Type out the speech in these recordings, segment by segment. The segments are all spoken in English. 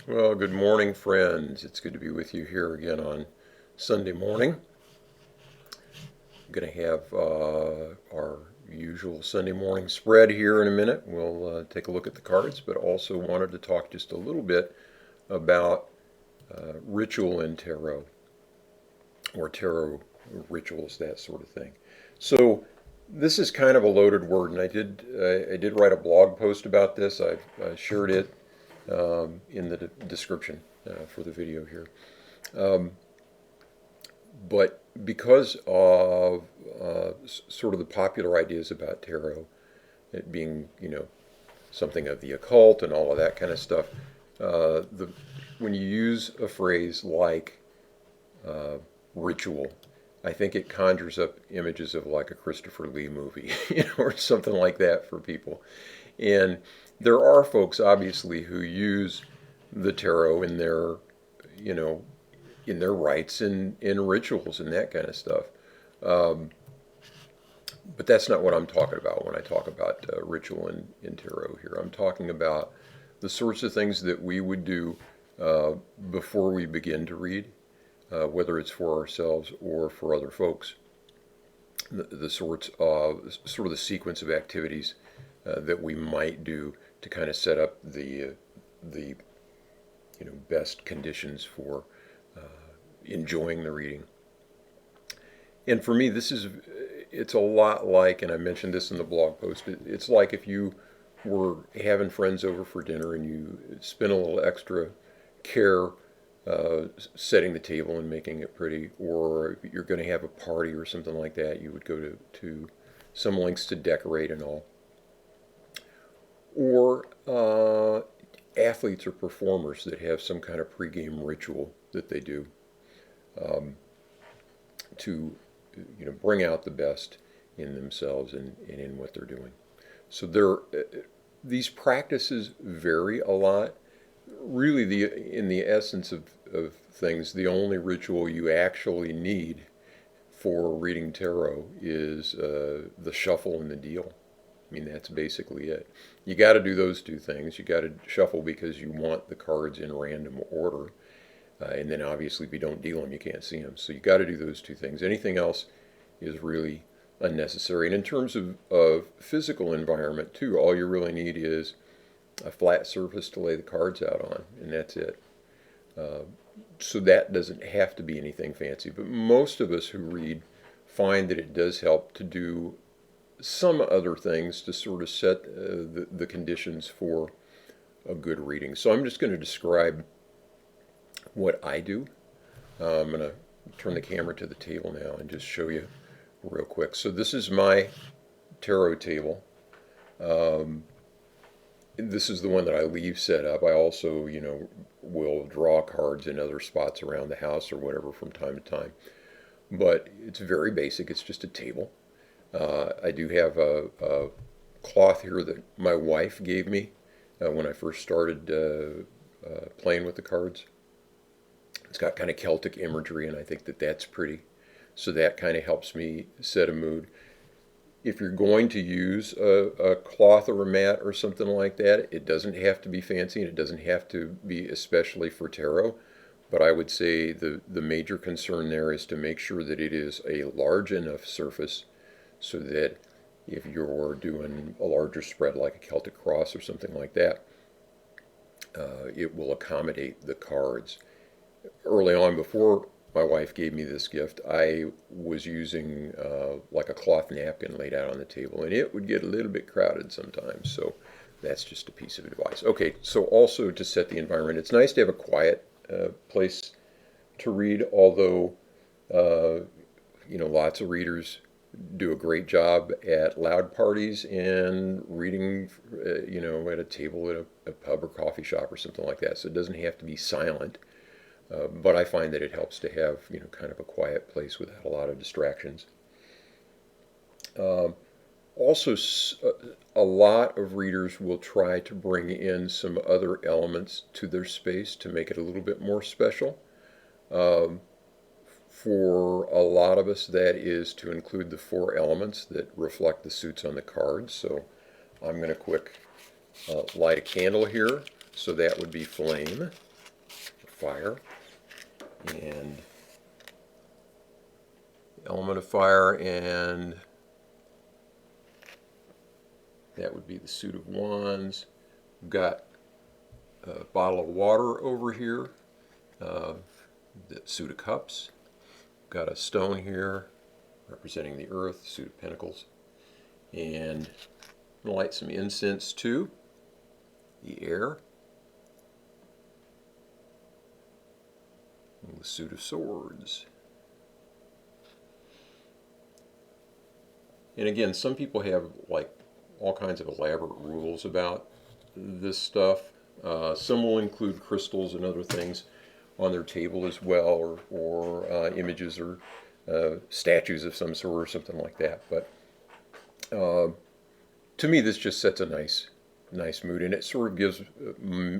Well, good morning, friends. It's good to be with you here again on Sunday morning. I'm going to have our usual Sunday morning spread here in a minute. We'll take a look at the cards, but also wanted to talk just a little bit about ritual in tarot or tarot rituals, that sort of thing. So, this is kind of a loaded word, and I did write a blog post about this. I've shared it in the description for the video here. Um, but because of sort of the popular ideas about tarot, it being, something of the occult and all of that kind of stuff, the when you use a phrase like uh, ritual, I think it conjures up images of like a Christopher Lee movie, or something like that for people. And there are folks, obviously, who use the tarot in their, you know, in their rites and in rituals and that kind of stuff. Um, but that's not what I'm talking about when I talk about ritual in tarot here. I'm talking about the sorts of things that we would do uh, before we begin to read, whether it's for ourselves or for other folks. The sorts of sort of the sequence of activities that we might do to kind of set up the best conditions for enjoying the reading. And for me, it's a lot like, and I mentioned this in the blog post, it's like if you were having friends over for dinner and you spend a little extra care setting the table and making it pretty, or if you're going to have a party or something like that, you would go to some lengths to decorate and all. Or athletes or performers that have some kind of pregame ritual that they do um, to bring out the best in themselves and in what they're doing. So these practices vary a lot. Really, in the essence of things, the only ritual you actually need for reading tarot is the shuffle and the deal. I mean, that's basically it. You got to do those two things. You got to shuffle because you want the cards in random order. And then obviously, if you don't deal them, you can't see them. So you got to do those two things. Anything else is really unnecessary. And in terms of physical environment, too, all you really need is a flat surface to lay the cards out on, and that's it. Uh, so that doesn't have to be anything fancy. But most of us who read find that it does help to do some other things to sort of set the conditions for a good reading. So I'm just going to describe what I do. I'm going to turn the camera to the table now and just show you real quick. So this is my tarot table. Um, this is the one that I leave set up. I also, will draw cards in other spots around the house or whatever from time to time. But it's very basic. It's just a table. I do have a cloth here that my wife gave me when I first started playing with the cards. It's got kind of Celtic imagery, and I think that that's pretty. So that kind of helps me set a mood. If you're going to use a cloth or a mat or something like that, it doesn't have to be fancy and it doesn't have to be especially for tarot. But I would say the major concern there is to make sure that it is a large enough surface so that if you're doing a larger spread like a Celtic cross or something like that, it will accommodate the cards. Early on, before my wife gave me this gift, I was using like a cloth napkin laid out on the table, and it would get a little bit crowded sometimes. So that's just a piece of advice. Okay, so also to set the environment, it's nice to have a quiet place to read, although, lots of readers do a great job at loud parties and reading, at a table at a pub or coffee shop or something like that. So it doesn't have to be silent. But I find that it helps to have, kind of a quiet place without a lot of distractions. Um, Also, a lot of readers will try to bring in some other elements to their space to make it a little bit more special. Um, for a lot of us, that is to include the four elements that reflect the suits on the cards. So I'm going to quick light a candle here. So that would be flame. fire, and element of fire, and that would be the suit of wands. We've got a bottle of water over here, the suit of cups. We've got a stone here representing the earth, suit of pentacles. And I'm going to light some incense too, the air, and the suit of swords. And again, some people have like all kinds of elaborate rules about this stuff. Some will include crystals and other things on their table as well, or images or statues of some sort or something like that. But to me, this just sets a nice mood, and it sort of gives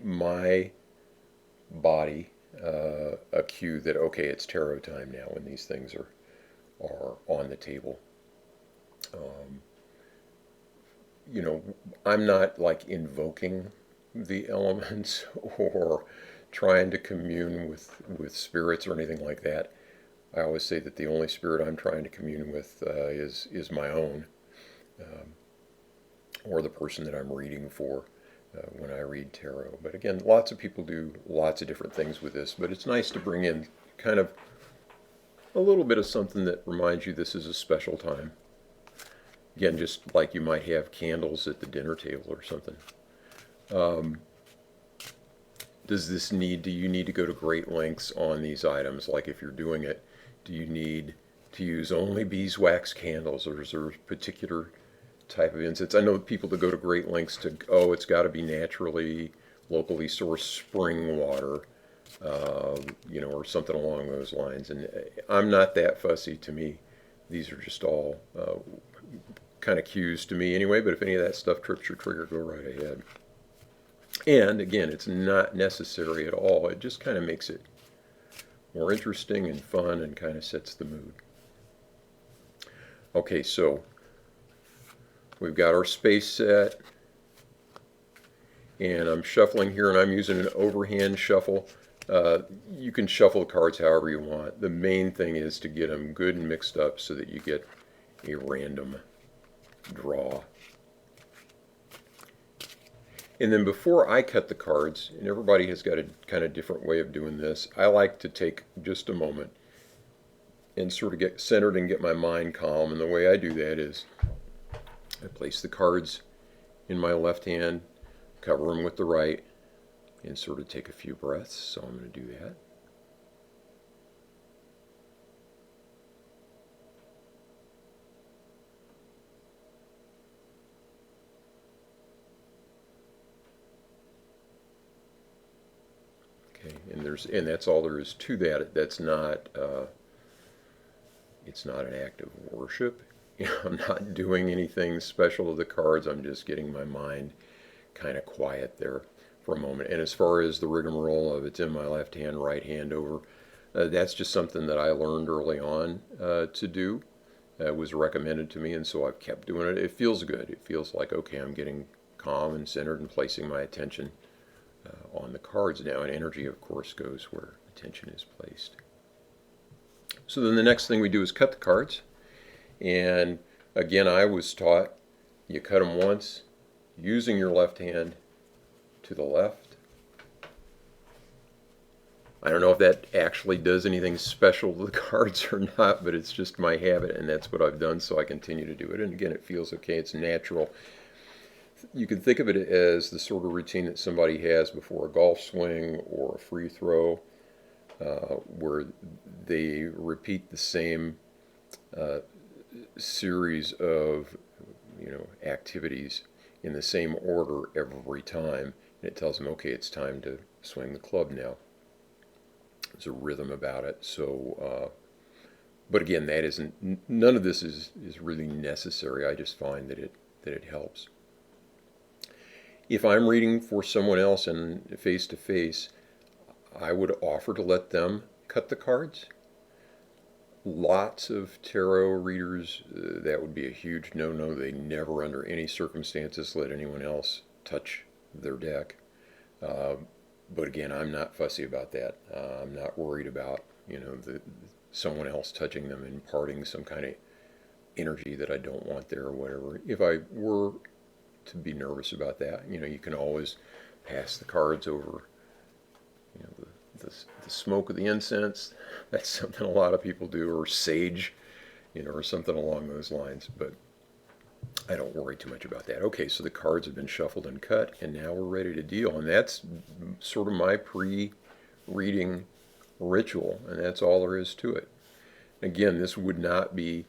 my body a cue that, okay, it's tarot time now when these things are on the table. You know, I'm not like invoking the elements or trying to commune with spirits or anything like that. I always say that the only spirit I'm trying to commune with is my own, or the person that I'm reading for when I read tarot. But again, lots of people do lots of different things with this, but it's nice to bring in kind of a little bit of something that reminds you this is a special time. Again, just like you might have candles at the dinner table or something. Do you need to go to great lengths on these items? Like if you're doing it, do you need to use only beeswax candles, or is there a particular type of incense? I know people that go to great lengths to, oh, it's got to be naturally, locally sourced spring water, you know, or something along those lines. And I'm not that fussy. To me, these are just all kind of cues to me anyway, but if any of that stuff trips your trigger, go right ahead. And again, it's not necessary at all. It just kind of makes it more interesting and fun and kind of sets the mood. Okay, so we've got our space set, and I'm shuffling here, and I'm using an overhand shuffle. You can shuffle the cards however you want. The main thing is to get them good and mixed up so that you get a random draw. And then before I cut the cards, and everybody has got a kind of different way of doing this, I like to take just a moment and sort of get centered and get my mind calm. And the way I do that is I place the cards in my left hand, cover them with the right, and sort of take a few breaths. So I'm going to do that. And that's all there is to that. That's not it's not an act of worship. You know, I'm not doing anything special to the cards. I'm just getting my mind kind of quiet there for a moment. And as far as the rigmarole of it's in my left hand, right hand over, that's just something that I learned early on to do. It was recommended to me, and so I've kept doing it. It feels good. It feels like, okay, I'm getting calm and centered and placing my attention on the cards now, and energy, of course, goes where attention is placed. So then the next thing we do is cut the cards. And again, I was taught you cut them once using your left hand to the left. I don't know if that actually does anything special to the cards or not, but it's just my habit, and that's what I've done, so I continue to do it. And again, it feels okay. It's natural. You can think of it as the sort of routine that somebody has before a golf swing or a free throw, where they repeat the same series of activities in the same order every time, and it tells them, okay, it's time to swing the club now. There's a rhythm about it. So, but again, none of this is really necessary. I just find that it helps. If I'm reading for someone else and face to face, I would offer to let them cut the cards. Lots of tarot readers, that would be a huge no-no. They never, under any circumstances, let anyone else touch their deck. But again, I'm not fussy about that. I'm not worried about, someone else touching them and imparting some kind of energy that I don't want there or whatever. If I were to be nervous about that, you can always pass the cards over, the smoke of the incense. That's something a lot of people do, or sage, or something along those lines. But I don't worry too much about that. Okay, so the cards have been shuffled and cut, and now we're ready to deal. And that's sort of my pre-reading ritual, and that's all there is to it. Again, this would not be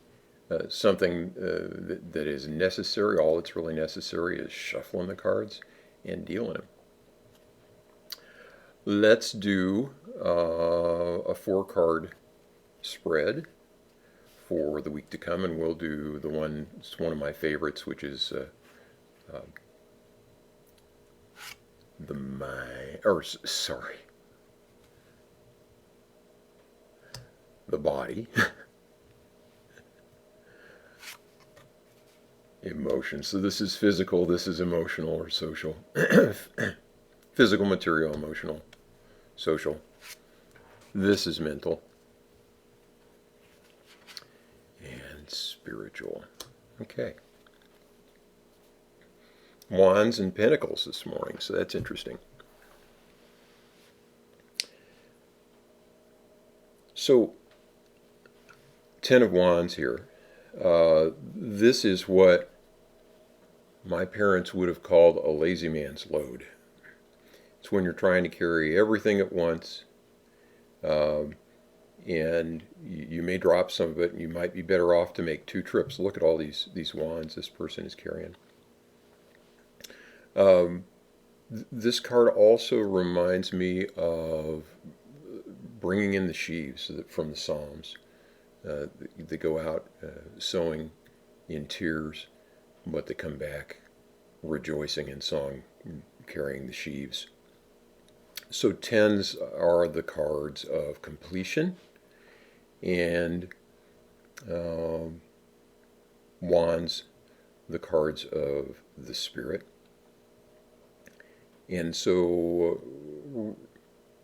something that is necessary. All that's really necessary is shuffling the cards and dealing them. Let's do a 4-card spread for the week to come, and we'll do it's one of my favorites, which is the body. Emotion. So this is physical, this is emotional or social. Physical, material, emotional, social. This is mental. And spiritual. Okay. Wands and Pentacles this morning, so that's interesting. So, 10 of Wands here. This is what my parents would have called a lazy man's load. It's when you're trying to carry everything at once, and you may drop some of it, and you might be better off to make 2 trips. Look at all these wands this person is carrying. This card also reminds me of bringing in the sheaves from the Psalms. They go out sowing in tears, but they come back rejoicing in song, carrying the sheaves. So 10s are the cards of completion, and wands, the cards of the spirit. And so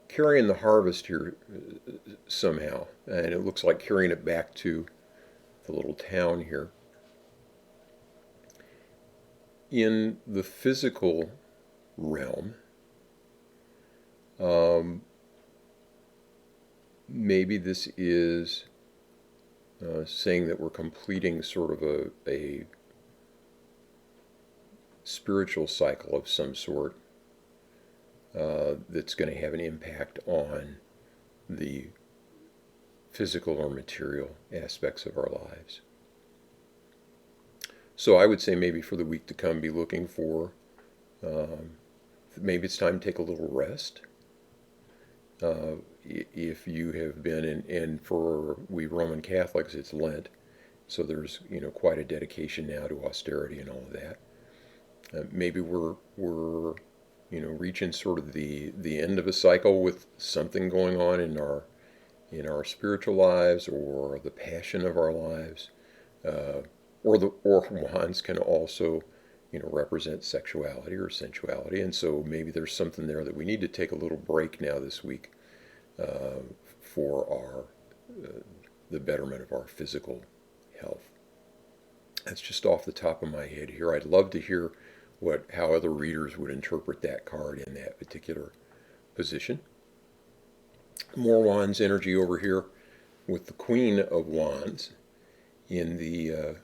carrying the harvest here somehow, and it looks like carrying it back to the little town here. In the physical realm, maybe this is saying that we're completing sort of a spiritual cycle of some sort that's going to have an impact on the physical or material aspects of our lives. So I would say maybe for the week to come, be looking for, maybe it's time to take a little rest. If you have been and for we Roman Catholics, it's Lent, so there's quite a dedication now to austerity and all of that. Maybe we're reaching sort of the end of a cycle with something going on in our spiritual lives or the passion of our lives, or wands can also represent sexuality or sensuality, and so maybe there's something there that we need to take a little break now this week for the betterment of our physical health. That's just off the top of my head here. I'd love to hear how other readers would interpret that card in that particular position. More wands energy over here with the Queen of Wands in the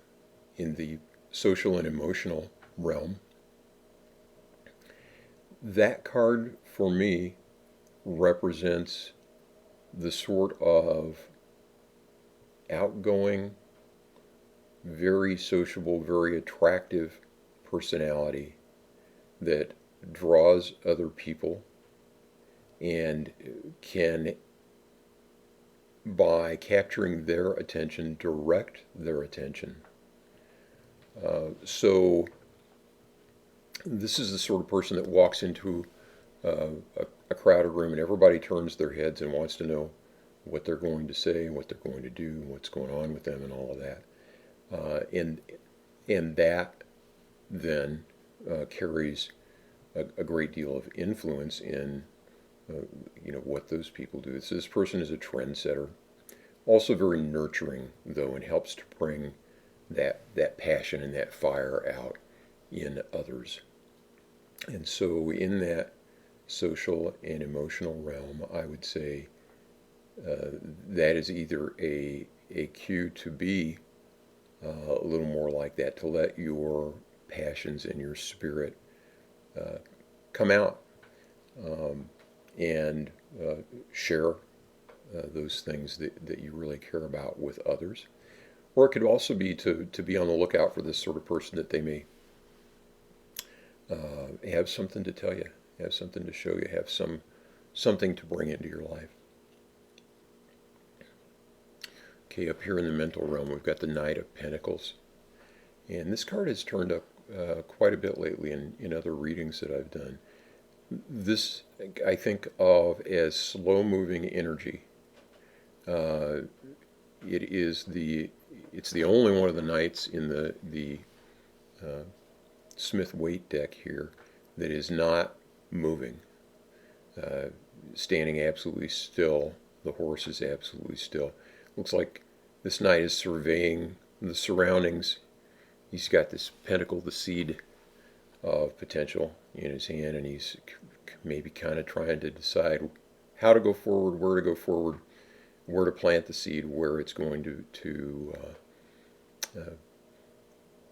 social and emotional realm. That card for me represents the sort of outgoing, very sociable, very attractive personality that draws other people and can, by capturing their attention, direct their attention. So this is the sort of person that walks into a crowded room and everybody turns their heads and wants to know what they're going to say, what they're going to do, what's going on with them, and all of that. And that then carries a great deal of influence in what those people do. So this person is a trendsetter, also very nurturing though, and helps to bring that passion and that fire out in others. And so in that social and emotional realm, I would say that is either a cue to be a little more like that, to let your passions and your spirit come out, and share those things that you really care about with others. Or it could also be to be on the lookout for this sort of person, that they may have something to tell you, have something to show you, have something to bring into your life. Okay, up here in the mental realm, we've got the Knight of Pentacles. And this card has turned up quite a bit lately in other readings that I've done. This I think of as slow-moving energy. It's the only one of the knights in the Smith-Waite deck here that is not moving, standing absolutely still. The horse is absolutely still. Looks like this knight is surveying the surroundings. He's got this pentacle, the seed of potential, in his hand, and he's maybe kind of trying to decide how to go forward, where to go forward, where to plant the seed, where it's going to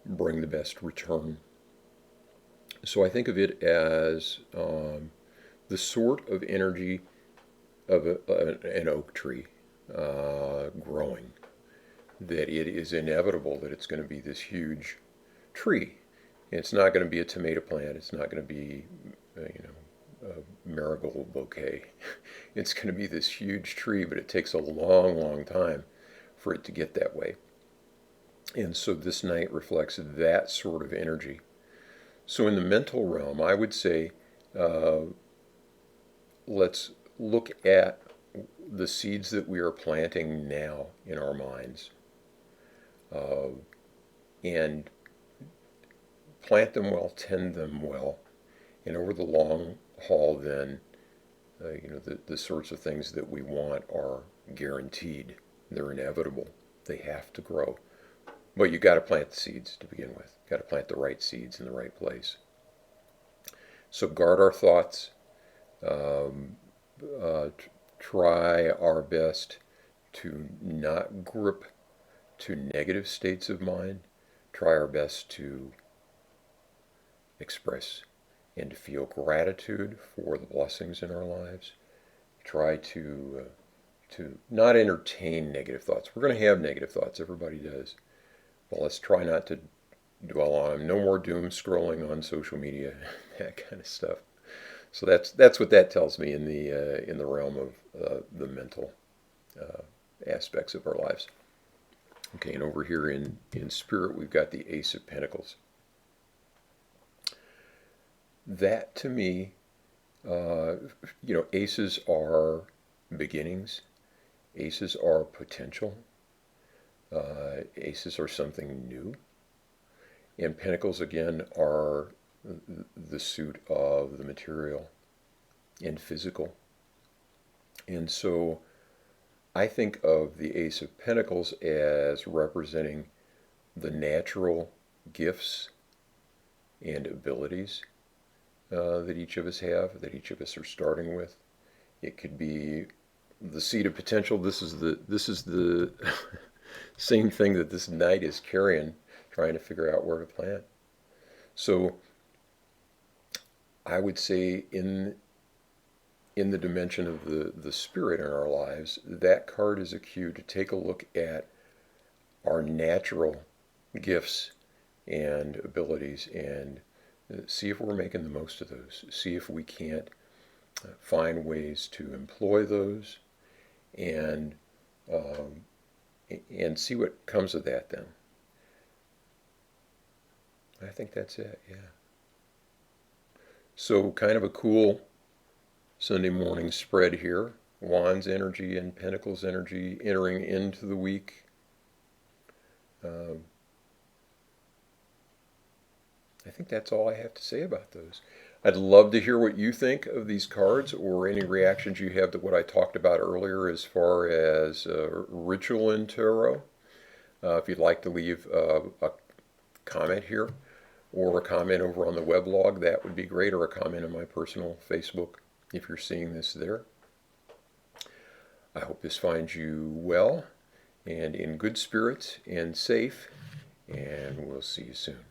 bring the best return. So I think of it as the sort of energy of an oak tree growing, that it is inevitable that it's going to be this huge tree. It's not going to be a tomato plant. It's not going to be, a marigold bouquet. It's going to be this huge tree, but it takes a long, long time for it to get that way. And so this knight reflects that sort of energy. So in the mental realm, I would say, let's look at the seeds that we are planting now in our minds, and plant them well, tend them well, and over the long haul, then the sorts of things that we want are guaranteed. They're inevitable. They have to grow. But you got to plant the seeds to begin with. Got to plant the right seeds in the right place. So guard our thoughts. Try our best to not grip to negative states of mind. Try our best to express and to feel gratitude for the blessings in our lives. Try to not entertain negative thoughts. We're going to have negative thoughts. Everybody does. But let's try not to dwell on them. No more doom scrolling on social media, that kind of stuff. So that's what that tells me in the realm of the mental aspects of our lives. Okay, and over here in spirit, we've got the Ace of Pentacles. That to me, aces are beginnings. Aces are potential. Aces are something new. And pentacles, again, are the suit of the material and physical. And so I think of the Ace of Pentacles as representing the natural gifts and abilities that each of us have, that each of us are starting with. It could be the seed of potential. This is the same thing that this knight is carrying, trying to figure out where to plant. So I would say in the dimension of the spirit in our lives, that card is a cue to take a look at our natural gifts and abilities and see if we're making the most of those. See if we can't find ways to employ those, and see what comes of that then. I think that's it, yeah. So kind of a cool Sunday morning spread here. Wands energy and Pentacles energy entering into the week. I think that's all I have to say about those. I'd love to hear what you think of these cards or any reactions you have to what I talked about earlier as far as ritual in tarot. If you'd like to leave a comment here or a comment over on the weblog, that would be great, or a comment on my personal Facebook if you're seeing this there. I hope this finds you well and in good spirits and safe, and we'll see you soon.